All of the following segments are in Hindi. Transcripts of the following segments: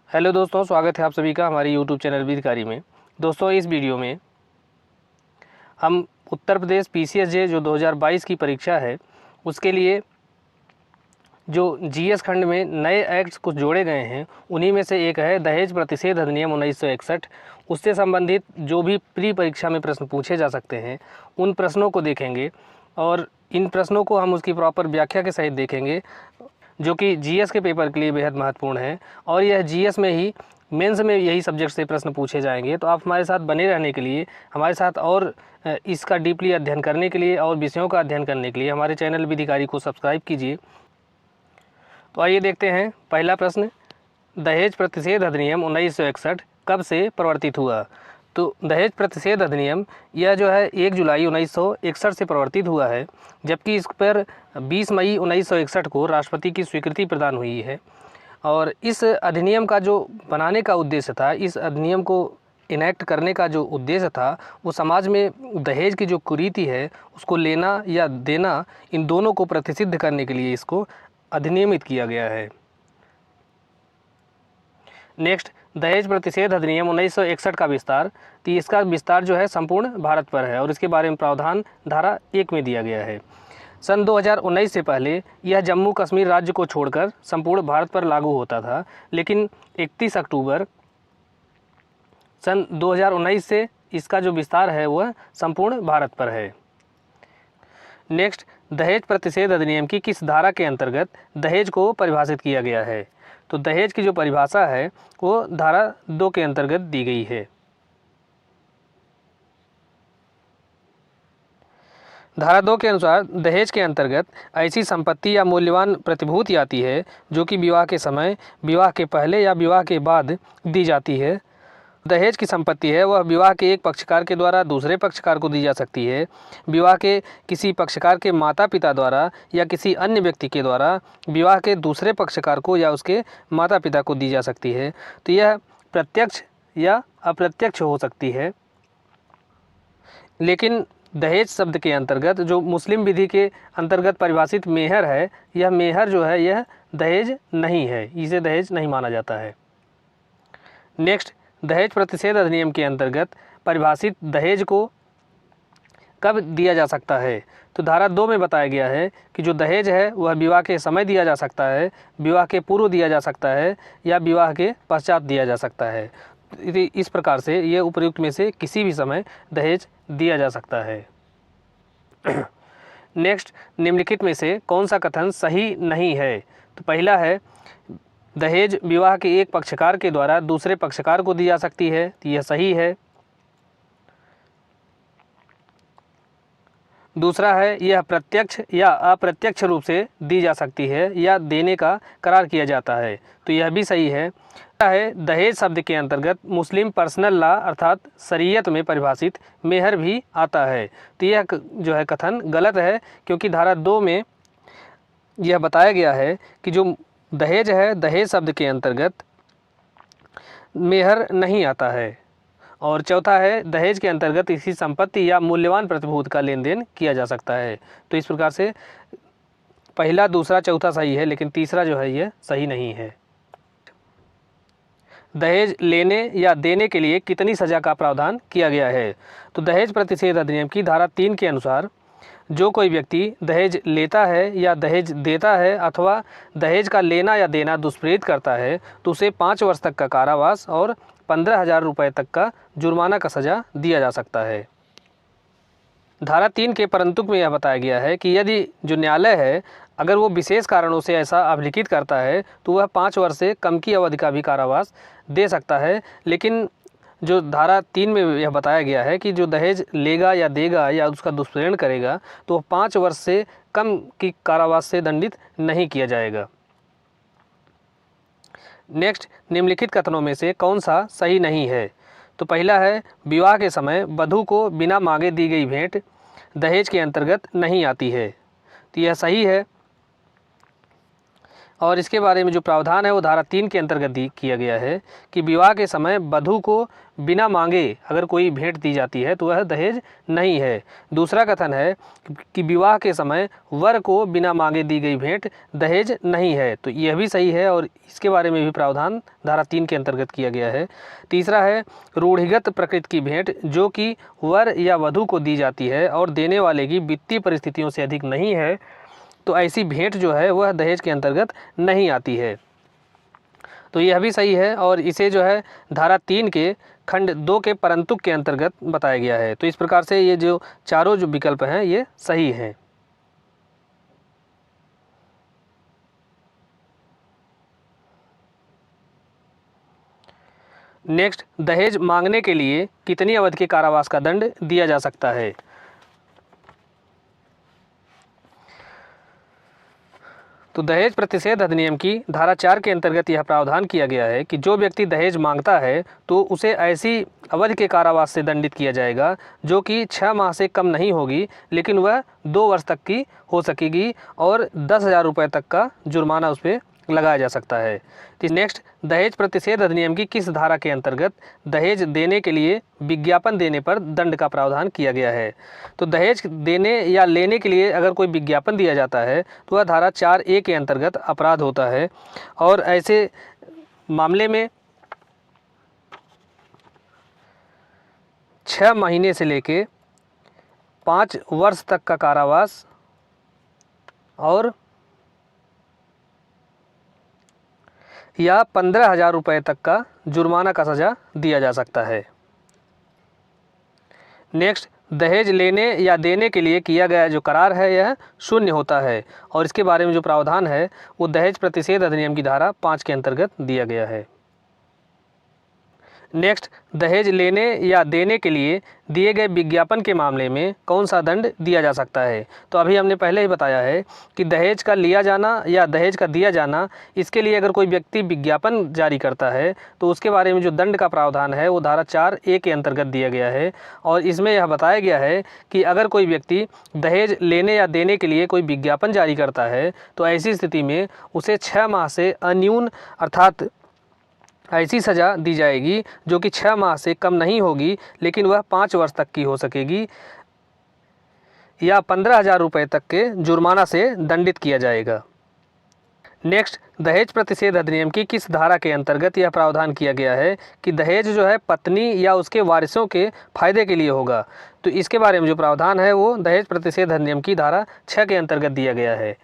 हेलो दोस्तों, स्वागत है आप सभी का हमारे यूट्यूब चैनल विधिकारी में। दोस्तों, इस वीडियो में हम उत्तर प्रदेश पीसीएसजे जो 2022 की परीक्षा है उसके लिए जो जीएस खंड में नए एक्ट्स कुछ जोड़े गए हैं उन्हीं में से एक है दहेज प्रतिषेध अधिनियम 1961। उससे संबंधित जो भी प्री परीक्षा में प्रश्न पूछे जा सकते हैं उन प्रश्नों को देखेंगे और इन प्रश्नों को हम उसकी प्रॉपर व्याख्या के सहित देखेंगे, जो कि जीएस के पेपर के लिए बेहद महत्वपूर्ण है। और यह जीएस में ही मेंस में यही सब्जेक्ट से प्रश्न पूछे जाएंगे। तो आप हमारे साथ बने रहने के लिए, हमारे साथ और इसका डीपली अध्ययन करने के लिए और विषयों का अध्ययन करने के लिए हमारे चैनल विधिकारी को सब्सक्राइब कीजिए। तो आइए देखते हैं पहला प्रश्न, दहेज प्रतिषेध अधिनियम 1961 कब से प्रवर्तित हुआ। तो दहेज प्रतिषेध अधिनियम यह जो है 1 जुलाई 1961 से प्रवर्तित हुआ है, जबकि इस पर 20 मई 1961 को राष्ट्रपति की स्वीकृति प्रदान हुई है। और इस अधिनियम का जो बनाने का उद्देश्य था, इस अधिनियम को इनेक्ट करने का जो उद्देश्य था, वो समाज में दहेज की जो कुरीति है उसको लेना या देना, इन दोनों को प्रतिषिद्ध करने के लिए इसको अधिनियमित किया गया है। नेक्स्ट, दहेज प्रतिषेध अधिनियम 1961 का विस्तार। तो इसका विस्तार जो है संपूर्ण भारत पर है और इसके बारे में प्रावधान धारा 1 में दिया गया है। सन 2019 से पहले यह जम्मू कश्मीर राज्य को छोड़कर संपूर्ण भारत पर लागू होता था, लेकिन 31 अक्टूबर सन 2019 से इसका जो विस्तार है वह संपूर्ण भारत पर है। नेक्स्ट, दहेज प्रतिषेध अधिनियम की किस धारा के अंतर्गत दहेज को परिभाषित किया गया है। तो दहेज की जो परिभाषा है वो धारा 2 के अंतर्गत दी गई है। धारा 2 के अनुसार दहेज के अंतर्गत ऐसी संपत्ति या मूल्यवान प्रतिभूति आती है जो कि विवाह के समय, विवाह के पहले या विवाह के बाद दी जाती है। दहेज की संपत्ति है वह विवाह के एक पक्षकार के द्वारा दूसरे पक्षकार को दी जा सकती है, विवाह के किसी पक्षकार के माता पिता द्वारा या किसी अन्य व्यक्ति के द्वारा विवाह के दूसरे पक्षकार को या उसके माता पिता को दी जा सकती है। तो यह प्रत्यक्ष या अप्रत्यक्ष हो सकती है। लेकिन दहेज शब्द के अंतर्गत जो मुस्लिम विधि के अंतर्गत परिभाषित मेहर है, यह मेहर जो है यह दहेज नहीं है, इसे दहेज नहीं माना जाता है। नेक्स्ट, दहेज प्रतिषेध अधिनियम के अंतर्गत परिभाषित दहेज को कब दिया जा सकता है। तो धारा 2 में बताया गया है कि जो दहेज है वह विवाह के समय दिया जा सकता है, विवाह के पूर्व दिया जा सकता है या विवाह के पश्चात दिया जा सकता है। इस प्रकार से ये उपर्युक्त में से किसी भी समय दहेज दिया जा सकता है। नेक्स्ट, निम्नलिखित में से कौन सा कथन सही नहीं है। तो पहला है, दहेज विवाह के एक पक्षकार के द्वारा दूसरे पक्षकार को दी जा सकती है, तो यह सही है। दूसरा है, यह प्रत्यक्ष या अप्रत्यक्ष रूप से दी जा सकती है या देने का करार किया जाता है, तो यह भी सही है। दहेज शब्द के अंतर्गत मुस्लिम पर्सनल लॉ अर्थात शरीयत में परिभाषित मेहर भी आता है, तो यह जो है कथन गलत है, क्योंकि धारा 2 में यह बताया गया है कि जो दहेज है, दहेज शब्द के अंतर्गत मेहर नहीं आता है। और चौथा है, दहेज के अंतर्गत इसी संपत्ति या मूल्यवान प्रतिभूति का लेन देन किया जा सकता है। तो इस प्रकार से पहला, दूसरा, चौथा सही है, लेकिन तीसरा जो है यह सही नहीं है। दहेज लेने या देने के लिए कितनी सज़ा का प्रावधान किया गया है। तो दहेज प्रतिषेध अधिनियम की धारा 3 के अनुसार जो कोई व्यक्ति दहेज लेता है या दहेज देता है अथवा दहेज का लेना या देना दुष्प्रेरित करता है तो उसे 5 वर्ष तक का कारावास और 15,000 रुपये तक का जुर्माना का सज़ा दिया जा सकता है। धारा 3 के परंतुक में यह बताया गया है कि यदि जो न्यायालय है अगर वो विशेष कारणों से ऐसा अभिलिखित करता है तो वह 5 वर्ष से कम की अवधि का भी कारावास दे सकता है। लेकिन जो धारा 3 में यह बताया गया है कि जो दहेज लेगा या देगा या उसका दुष्प्रेरण करेगा तो 5 वर्ष से कम की कारावास से दंडित नहीं किया जाएगा। नेक्स्ट, निम्नलिखित कथनों में से कौन सा सही नहीं है। तो पहला है, विवाह के समय वधू को बिना मांगे दी गई भेंट दहेज के अंतर्गत नहीं आती है, तो यह सही है। और इसके बारे में जो प्रावधान है वो धारा 3 के अंतर्गत किया गया है कि विवाह के समय वधू को बिना मांगे अगर कोई भेंट दी जाती है तो वह दहेज नहीं है। दूसरा कथन है कि विवाह के समय वर को बिना मांगे दी गई भेंट दहेज नहीं है, तो यह भी सही है और इसके बारे में भी प्रावधान धारा 3 के अंतर्गत किया गया है। तीसरा है रूढ़िगत प्रकृति की भेंट जो कि वर या वधू को दी जाती है और देने वाले की वित्तीय परिस्थितियों से अधिक नहीं है, तो ऐसी भेंट जो है वह दहेज के अंतर्गत नहीं आती है, तो यह भी सही है और इसे जो है धारा 3 के खंड 2 के परंतुक के अंतर्गत बताया गया है। तो इस प्रकार से ये जो चारों जो विकल्प हैं ये सही हैं। नेक्स्ट, दहेज मांगने के लिए कितनी अवधि के कारावास का दंड दिया जा सकता है? तो दहेज प्रतिषेध अधिनियम की धारा 4 के अंतर्गत यह प्रावधान किया गया है कि जो व्यक्ति दहेज मांगता है तो उसे ऐसी अवधि के कारावास से दंडित किया जाएगा जो कि 6 माह से कम नहीं होगी, लेकिन वह 2 वर्ष तक की हो सकेगी और 10,000 रुपये तक का जुर्माना उस पर लगाया जा सकता है। तो नेक्स्ट, दहेज प्रतिषेध अधिनियम की किस धारा के अंतर्गत दहेज देने के लिए विज्ञापन देने पर दंड का प्रावधान किया गया है? तो दहेज देने या लेने के लिए अगर कोई विज्ञापन दिया जाता है तो वह धारा 4A के अंतर्गत अपराध होता है और ऐसे मामले में 6 महीने से लेके 5 वर्ष तक का कारावास और या 15,000 रुपये तक का जुर्माना का सज़ा दिया जा सकता है। नेक्स्ट, दहेज लेने या देने के लिए किया गया जो करार है यह शून्य होता है और इसके बारे में जो प्रावधान है वो दहेज प्रतिषेध अधिनियम की धारा 5 के अंतर्गत दिया गया है। नेक्स्ट, दहेज लेने या देने के लिए दिए गए विज्ञापन के मामले में कौन सा दंड दिया जा सकता है? तो अभी हमने पहले ही बताया है कि दहेज का लिया जाना या दहेज का दिया जाना, इसके लिए अगर कोई व्यक्ति विज्ञापन जारी करता है तो उसके बारे में जो दंड का प्रावधान है वो धारा 4A के अंतर्गत दिया गया है और इसमें यह बताया गया है कि अगर कोई व्यक्ति दहेज लेने या देने के लिए कोई विज्ञापन जारी करता है तो ऐसी स्थिति में उसे 6 माह से अन्यून अर्थात ऐसी सज़ा दी जाएगी जो कि 6 माह से कम नहीं होगी, लेकिन वह 5 वर्ष तक की हो सकेगी या 15,000 रुपये तक के जुर्माना से दंडित किया जाएगा। नेक्स्ट, दहेज प्रतिषेध अधिनियम की किस धारा के अंतर्गत यह प्रावधान किया गया है कि दहेज जो है पत्नी या उसके वारिसों के फायदे के लिए होगा? तो इसके बारे में जो प्रावधान है वो दहेज प्रतिषेध अधिनियम की धारा 6 के अंतर्गत दिया गया है।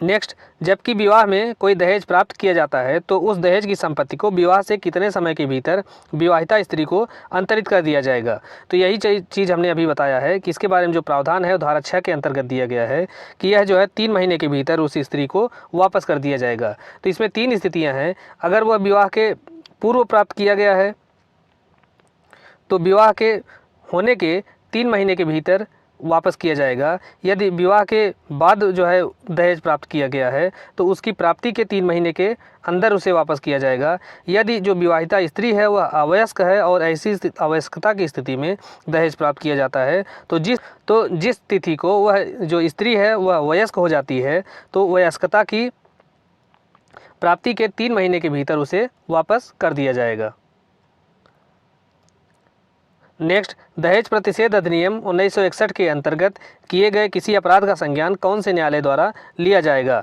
नेक्स्ट, जबकि विवाह में कोई दहेज प्राप्त किया जाता है तो उस दहेज की संपत्ति को विवाह से कितने समय के भीतर विवाहिता स्त्री को अंतरित कर दिया जाएगा? तो यही चीज़ हमने अभी बताया है कि इसके बारे में जो प्रावधान है वो धारा 6 के अंतर्गत दिया गया है कि यह जो है 3 महीने के भीतर उस स्त्री को वापस कर दिया जाएगा। तो इसमें 3 स्थितियाँ हैं। अगर वह विवाह के पूर्व प्राप्त किया गया है तो विवाह के होने के 3 महीने के भीतर वापस किया जाएगा। यदि विवाह के बाद जो है दहेज प्राप्त किया गया है तो उसकी प्राप्ति के 3 महीने के अंदर उसे वापस किया जाएगा। यदि जो विवाहिता स्त्री है वह अवयस्क है और ऐसी अवयस्कता की स्थिति में दहेज प्राप्त किया जाता है तो जिस तिथि को वह जो स्त्री है वह वयस्क हो जाती है तो वयस्कता की प्राप्ति के 3 महीने के भीतर उसे वापस कर दिया जाएगा। नेक्स्ट, दहेज प्रतिषेध अधिनियम 1961 के अंतर्गत किए गए किसी अपराध का संज्ञान कौन से न्यायालय द्वारा लिया जाएगा?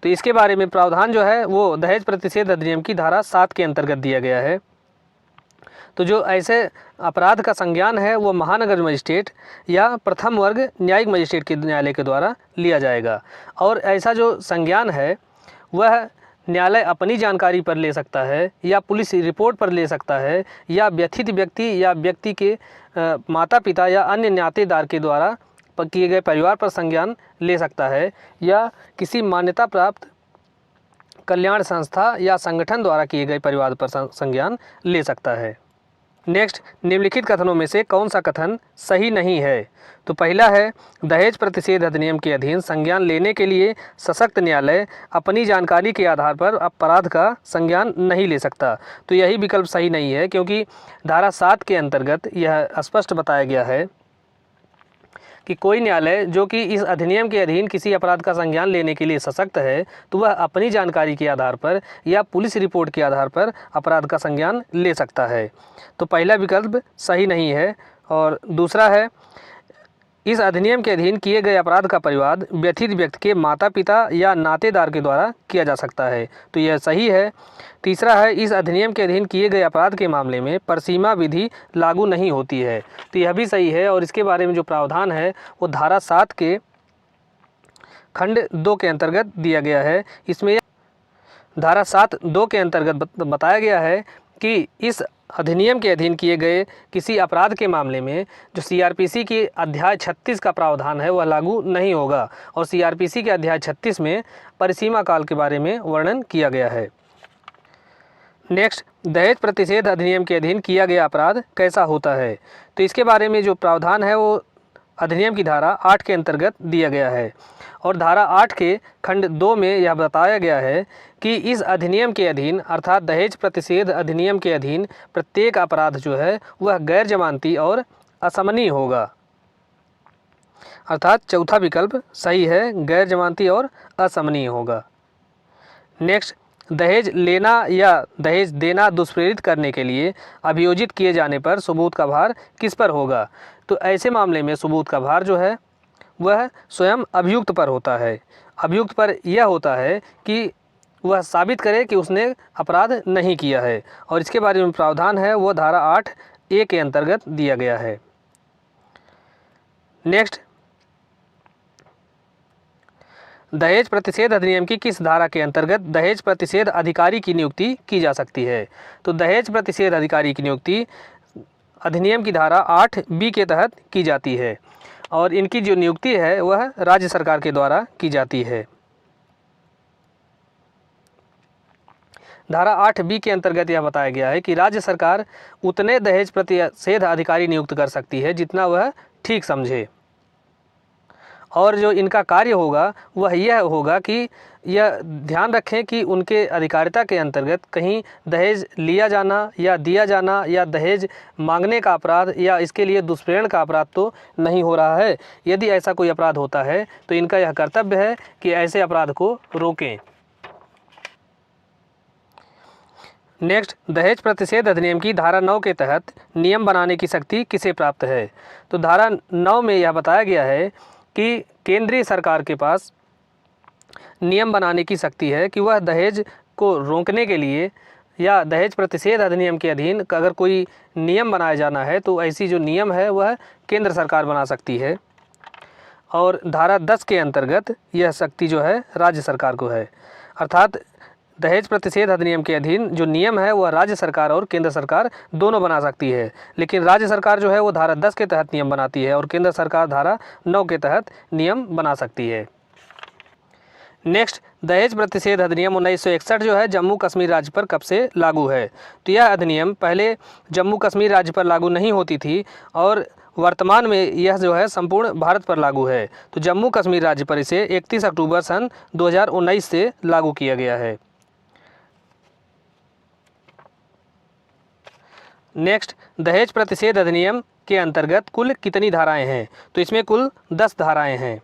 तो इसके बारे में प्रावधान जो है वो दहेज प्रतिषेध अधिनियम की धारा 7 के अंतर्गत दिया गया है। तो जो ऐसे अपराध का संज्ञान है वो महानगर मजिस्ट्रेट या प्रथम वर्ग न्यायिक मजिस्ट्रेट के न्यायालय के द्वारा लिया जाएगा और ऐसा जो संज्ञान है वह न्यायालय अपनी जानकारी पर ले सकता है या पुलिस रिपोर्ट पर ले सकता है या व्यथित व्यक्ति या व्यक्ति के माता पिता या अन्य नातेदार के द्वारा किए गए परिवार पर संज्ञान ले सकता है या किसी मान्यता प्राप्त कल्याण संस्था या संगठन द्वारा किए गए परिवार पर संज्ञान ले सकता है। नेक्स्ट, निम्नलिखित कथनों में से कौन सा कथन सही नहीं है? तो पहला है दहेज प्रतिषेध अधिनियम के अधीन संज्ञान लेने के लिए सशक्त न्यायालय अपनी जानकारी के आधार पर अपराध का संज्ञान नहीं ले सकता। तो यही विकल्प सही नहीं है क्योंकि धारा 7 के अंतर्गत यह स्पष्ट बताया गया है कि कोई न्यायालय जो कि इस अधिनियम के अधीन किसी अपराध का संज्ञान लेने के लिए सशक्त है तो वह अपनी जानकारी के आधार पर या पुलिस रिपोर्ट के आधार पर अपराध का संज्ञान ले सकता है। तो पहला विकल्प सही नहीं है। और दूसरा है, इस अधिनियम के अधीन किए गए अपराध का परिवाद व्यथित व्यक्ति के माता पिता या नातेदार के द्वारा किया जा सकता है, तो यह सही है। तीसरा है, इस अधिनियम के अधीन किए गए अपराध के मामले में परसीमा विधि लागू नहीं होती है, तो यह भी सही है। और इसके बारे में जो प्रावधान है वो धारा 7 के खंड 2 के अंतर्गत दिया गया है। इसमें धारा 7(2) के अंतर्गत बताया गया है कि इस अधिनियम के अधीन किए गए किसी अपराध के मामले में जो सीआरपीसी की अध्याय 36 का प्रावधान है वह लागू नहीं होगा। और सीआरपीसी के अध्याय 36 में परिसीमा काल के बारे में वर्णन किया गया है। नेक्स्ट, दहेज प्रतिषेध अधिनियम के अधीन किया गया अपराध कैसा होता है, तो इसके बारे में जो प्रावधान है वो अधिनियम की धारा 8 के अंतर्गत दिया गया है। और धारा 8 के खंड 2 में यह बताया गया है कि इस अधिनियम के अधीन अर्थात दहेज प्रतिषेध अधिनियम के अधीन प्रत्येक अपराध जो है वह गैर जमानती और असमनीय होगा। अर्थात चौथा विकल्प सही है, गैर जमानती और असमनीय होगा। नेक्स्ट, दहेज लेना या दहेज देना दुष्प्रेरित करने के लिए अभियोजित किए जाने पर सबूत का भार किस पर होगा, तो ऐसे मामले में सबूत का भार जो है वह स्वयं अभियुक्त पर होता है। अभियुक्त पर यह होता है कि वह साबित करे कि उसने अपराध नहीं किया है। और इसके बारे में प्रावधान है वो धारा 8(a) के अंतर्गत दिया गया है। नेक्स्ट, दहेज प्रतिषेध अधिनियम की किस धारा के अंतर्गत दहेज प्रतिषेध अधिकारी की नियुक्ति की जा सकती है, तो दहेज प्रतिषेध अधिकारी की नियुक्ति अधिनियम की धारा 8(b) के तहत की जाती है। और इनकी जो नियुक्ति है वह राज्य सरकार के द्वारा की जाती है। धारा 8(b) के अंतर्गत यह बताया गया है कि राज्य सरकार उतने दहेज प्रतिषेध अधिकारी नियुक्त कर सकती है जितना वह ठीक समझे। और जो इनका कार्य होगा वह यह होगा कि यह ध्यान रखें कि उनके अधिकारिता के अंतर्गत कहीं दहेज लिया जाना या दिया जाना या दहेज मांगने का अपराध या इसके लिए दुष्प्रेरण का अपराध तो नहीं हो रहा है। यदि ऐसा कोई अपराध होता है तो इनका यह कर्तव्य है कि ऐसे अपराध को रोकें। नेक्स्ट, दहेज प्रतिषेध अधिनियम की धारा 9 के तहत नियम बनाने की शक्ति किसे प्राप्त है, तो धारा 9 में यह बताया गया है कि केंद्रीय सरकार के पास नियम बनाने की शक्ति है कि वह दहेज को रोकने के लिए या दहेज प्रतिषेध अधिनियम के अधीन अगर कोई नियम बनाया जाना है तो ऐसी जो नियम है वह केंद्र सरकार बना सकती है। और धारा 10 के अंतर्गत यह शक्ति जो है राज्य सरकार को है। अर्थात दहेज प्रतिषेध अधिनियम के अधीन जो नियम है वह राज्य सरकार और केंद्र सरकार दोनों बना सकती है, लेकिन राज्य सरकार जो है वो धारा 10 के तहत नियम बनाती है और केंद्र सरकार धारा 9 के तहत नियम बना सकती है। नेक्स्ट, दहेज प्रतिषेध अधिनियम 1961 जो है जम्मू कश्मीर राज्य पर कब से लागू है, तो यह अधिनियम पहले जम्मू कश्मीर राज्य पर लागू नहीं होती थी और वर्तमान में यह जो है संपूर्ण भारत पर लागू है। तो जम्मू कश्मीर राज्य पर इसे 31 अक्टूबर सन 2019 से लागू किया गया है। नेक्स्ट, दहेज प्रतिषेध अधिनियम के अंतर्गत कुल कितनी धाराएं हैं, तो इसमें कुल 10 धाराएं हैं।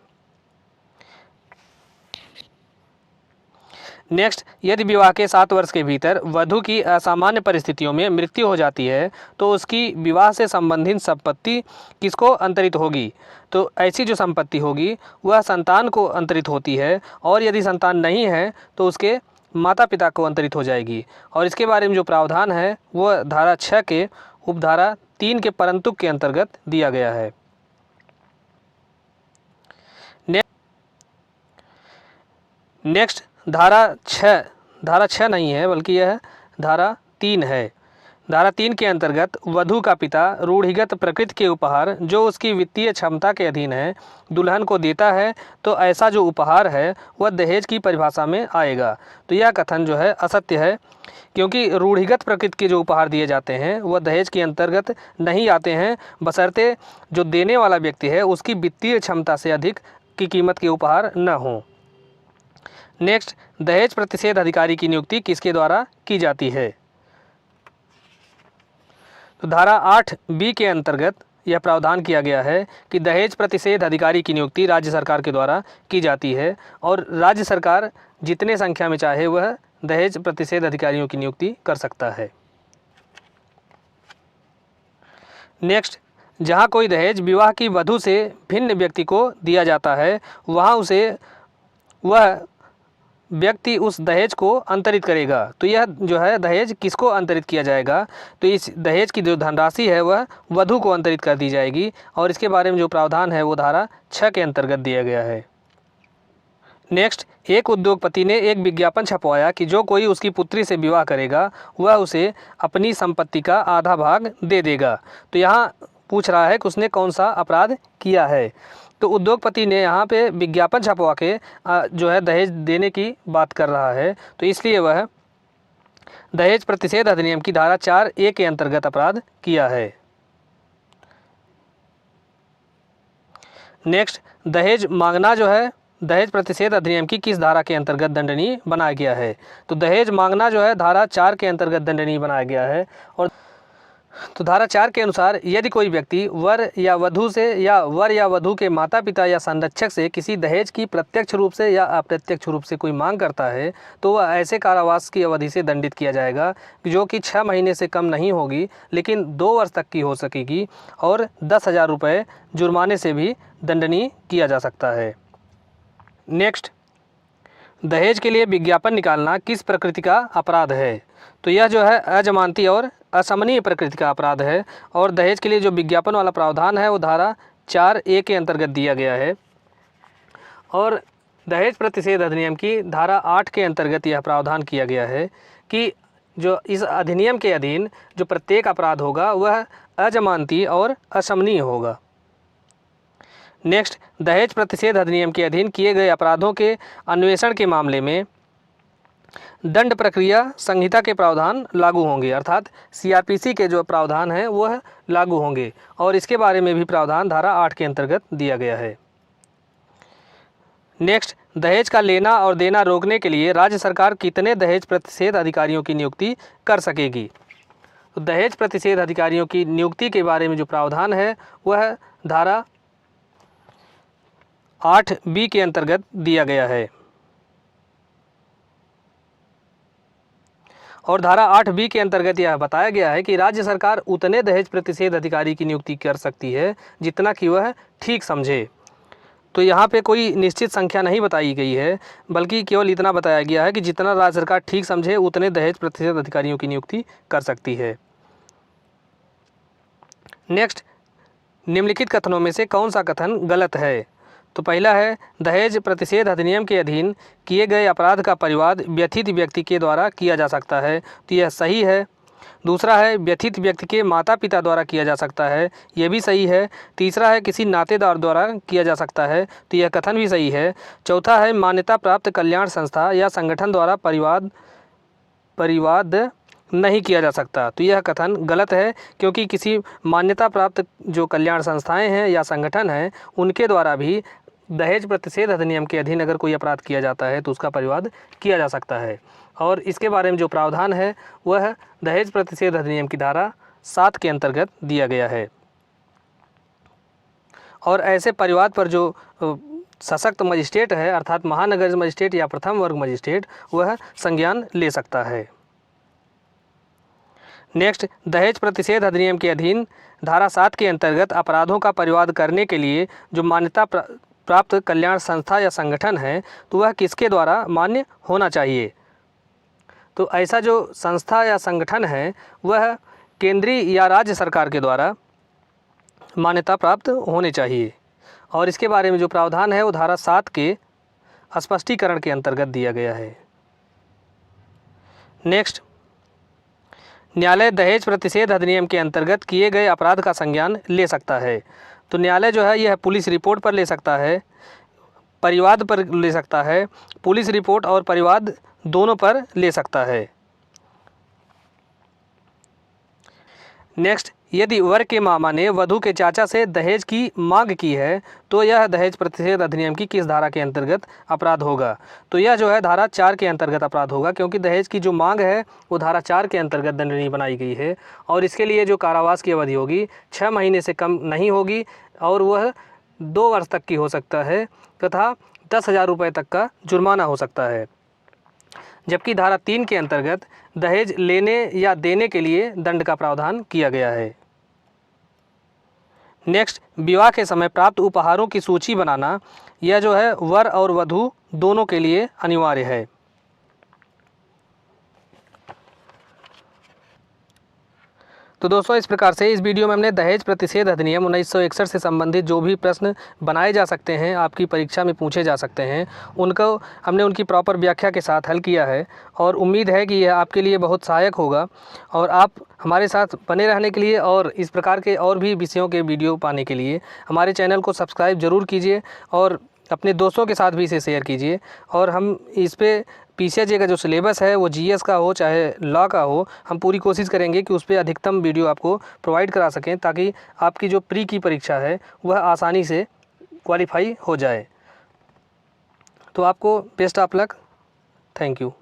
नेक्स्ट, यदि विवाह के 7 वर्ष के भीतर वधू की असामान्य परिस्थितियों में मृत्यु हो जाती है तो उसकी विवाह से संबंधित संपत्ति किसको अंतरित होगी, तो ऐसी जो संपत्ति होगी वह संतान को अंतरित होती है और यदि संतान नहीं है तो उसके माता पिता को अंतरित हो जाएगी। और इसके बारे में जो प्रावधान है वह धारा 6 के उपधारा 3 के परंतुक के अंतर्गत दिया गया है। नेक्स्ट, धारा 6 नहीं है बल्कि यह धारा 3 है। धारा 3 के अंतर्गत वधू का पिता रूढ़िगत प्रकृति के उपहार जो उसकी वित्तीय क्षमता के अधीन है दुल्हन को देता है तो ऐसा जो उपहार है वह दहेज की परिभाषा में आएगा। तो यह कथन जो है असत्य है, क्योंकि रूढ़िगत प्रकृति के जो उपहार दिए जाते हैं वह दहेज के अंतर्गत नहीं आते हैं, बशर्ते जो देने वाला व्यक्ति है उसकी वित्तीय क्षमता से अधिक की कीमत के उपहार न हों। नेक्स्ट, दहेज प्रतिषेध अधिकारी की नियुक्ति किसके द्वारा की जाती है, तो धारा 8(b) के अंतर्गत यह प्रावधान किया गया है कि दहेज प्रतिषेध अधिकारी की नियुक्ति राज्य सरकार के द्वारा की जाती है और राज्य सरकार जितने संख्या में चाहे वह दहेज प्रतिषेध अधिकारियों की नियुक्ति कर सकता है। नेक्स्ट, जहाँ कोई दहेज विवाह की वधू से भिन्न व्यक्ति को दिया जाता है वहाँ वह व्यक्ति उस दहेज को अंतरित करेगा। तो यह जो है दहेज किसको अंतरित किया जाएगा, तो इस दहेज की जो धनराशि है वह वधू को अंतरित कर दी जाएगी और इसके बारे में जो प्रावधान है वो धारा 6 के अंतर्गत दिया गया है। नेक्स्ट, एक उद्योगपति ने एक विज्ञापन छपवाया कि जो कोई उसकी पुत्री से विवाह करेगा वह उसे अपनी संपत्ति का आधा भाग दे देगा। तो यहाँ पूछ रहा है कि उसने कौन सा अपराध किया है। तो उद्योगपति ने यहाँ पे विज्ञापन छपवा के जो है दहेज देने की बात कर रहा है, तो इसलिए वह दहेज प्रतिषेध अधिनियम की धारा 4A के अंतर्गत अपराध किया है। नेक्स्ट, दहेज मांगना जो है दहेज प्रतिषेध अधिनियम की किस धारा के अंतर्गत दंडनीय बनाया गया है, तो दहेज मांगना जो है धारा 4 के अंतर्गत दंडनीय बनाया गया है। और तो धारा 4 के अनुसार यदि कोई व्यक्ति वर या वधू से या वर या वधू के माता पिता या संरक्षक से किसी दहेज की प्रत्यक्ष रूप से या अप्रत्यक्ष रूप से कोई मांग करता है तो वह ऐसे कारावास की अवधि से दंडित किया जाएगा जो कि 6 महीने से कम नहीं होगी लेकिन 2 वर्ष तक की हो सकेगी और 10,000 रुपये जुर्माने से भी दंडनीय किया जा सकता है। नेक्स्ट, दहेज के लिए विज्ञापन निकालना किस प्रकृति का अपराध है, तो यह जो है अजमानती और असमनीय प्रकृति का अपराध है और दहेज के लिए जो विज्ञापन वाला प्रावधान है वो धारा 4A के अंतर्गत दिया गया है। और दहेज प्रतिषेध अधिनियम की धारा 8 के अंतर्गत यह प्रावधान किया गया है कि जो इस अधिनियम के अधीन जो प्रत्येक अपराध होगा वह अजमानती और असमनीय होगा। नेक्स्ट, दहेज प्रतिषेध अधिनियम के अधीन किए गए अपराधों के अन्वेषण के मामले में दंड प्रक्रिया संहिता के प्रावधान लागू होंगे, अर्थात CRPC के जो प्रावधान हैं वह लागू होंगे और इसके बारे में भी प्रावधान धारा 8 के अंतर्गत दिया गया है। नेक्स्ट, दहेज का लेना और देना रोकने के लिए राज्य सरकार कितने दहेज प्रतिषेध अधिकारियों की नियुक्ति कर सकेगी, तो दहेज प्रतिषेध अधिकारियों की नियुक्ति के बारे में जो प्रावधान है वह धारा 8B के अंतर्गत दिया गया है। और धारा 8B के अंतर्गत यह बताया गया है कि राज्य सरकार उतने दहेज प्रतिषेध अधिकारी की नियुक्ति कर सकती है जितना कि वह ठीक समझे। तो यहाँ पे कोई निश्चित संख्या नहीं बताई गई है बल्कि केवल इतना बताया गया है कि जितना राज्य सरकार ठीक समझे उतने दहेज प्रतिषेध अधिकारियों की नियुक्ति कर सकती है। नेक्स्ट, निम्नलिखित कथनों में से कौन सा कथन गलत है, तो पहला है दहेज प्रतिषेध अधिनियम के अधीन किए गए अपराध का परिवाद व्यथित व्यक्ति के द्वारा किया जा सकता है, तो यह सही है। दूसरा है व्यथित व्यक्ति के माता पिता द्वारा किया जा सकता है, यह भी सही है। तीसरा है किसी नातेदार द्वारा किया जा सकता है, तो यह कथन भी सही है। चौथा है मान्यता प्राप्त कल्याण संस्था या संगठन द्वारा परिवाद नहीं किया जा सकता, तो यह कथन गलत है क्योंकि किसी मान्यता प्राप्त जो कल्याण संस्थाएं हैं या संगठन हैं उनके द्वारा भी दहेज प्रतिषेध अधिनियम के अधीन अगर कोई अपराध किया जाता है तो उसका परिवाद किया जा सकता है। और इसके बारे में जो प्रावधान है वह दहेज प्रतिषेध अधिनियम की धारा 7 के अंतर्गत दिया गया है। और ऐसे परिवाद पर जो सशक्त मजिस्ट्रेट है अर्थात महानगर मजिस्ट्रेट या प्रथम वर्ग मजिस्ट्रेट वह संज्ञान ले सकता है। नेक्स्ट, दहेज प्रतिषेध अधिनियम के अधीन धारा 7 के अंतर्गत अपराधों का परिवाद करने के लिए जो मान्यता प्राप्त कल्याण संस्था या संगठन है तो वह किसके द्वारा मान्य होना चाहिए, तो ऐसा जो संस्था या संगठन है वह केंद्रीय या राज्य सरकार के द्वारा मान्यता प्राप्त होने चाहिए। और इसके बारे में जो प्रावधान है वो धारा 7 के स्पष्टीकरण के अंतर्गत दिया गया है। नेक्स्ट, न्यायालय दहेज प्रतिषेध अधिनियम के अंतर्गत किए गए अपराध का संज्ञान ले सकता है, तो न्यायालय जो है यह पुलिस रिपोर्ट पर ले सकता है, परिवाद पर ले सकता है, पुलिस रिपोर्ट और परिवाद दोनों पर ले सकता है। नेक्स्ट, यदि वर के मामा ने वधू के चाचा से दहेज की मांग की है तो यह दहेज प्रतिषेध अधिनियम की किस धारा के अंतर्गत अपराध होगा? तो यह जो है धारा 4 के अंतर्गत अपराध होगा, क्योंकि दहेज की जो मांग है वो धारा 4 के अंतर्गत दंडनीय बनाई गई है। और इसके लिए जो कारावास की अवधि होगी 6 महीने से कम नहीं होगी और वह 2 वर्ष तक की हो सकता है तथा 10,000 रुपये तक का जुर्माना हो सकता है। जबकि धारा 3 के अंतर्गत दहेज लेने या देने के लिए दंड का प्रावधान किया गया है। नेक्स्ट, विवाह के समय प्राप्त उपहारों की सूची बनाना यह जो है वर और वधू दोनों के लिए अनिवार्य है। तो दोस्तों, इस प्रकार से इस वीडियो में हमने दहेज प्रतिषेध अधिनियम 1961 से संबंधित जो भी प्रश्न बनाए जा सकते हैं, आपकी परीक्षा में पूछे जा सकते हैं, उनको हमने उनकी प्रॉपर व्याख्या के साथ हल किया है और उम्मीद है कि यह आपके लिए बहुत सहायक होगा। और आप हमारे साथ बने रहने के लिए और इस प्रकार के और भी विषयों के वीडियो पाने के लिए हमारे चैनल को सब्सक्राइब ज़रूर कीजिए और अपने दोस्तों के साथ भी इसे शेयर कीजिए। और हम इस पे पीसीएसजे का जो सिलेबस है वो जीएस का हो चाहे लॉ का हो, हम पूरी कोशिश करेंगे कि उस पर अधिकतम वीडियो आपको प्रोवाइड करा सकें ताकि आपकी जो प्री की परीक्षा है वह आसानी से क्वालिफाई हो जाए। तो आपको best of luck. Thank you.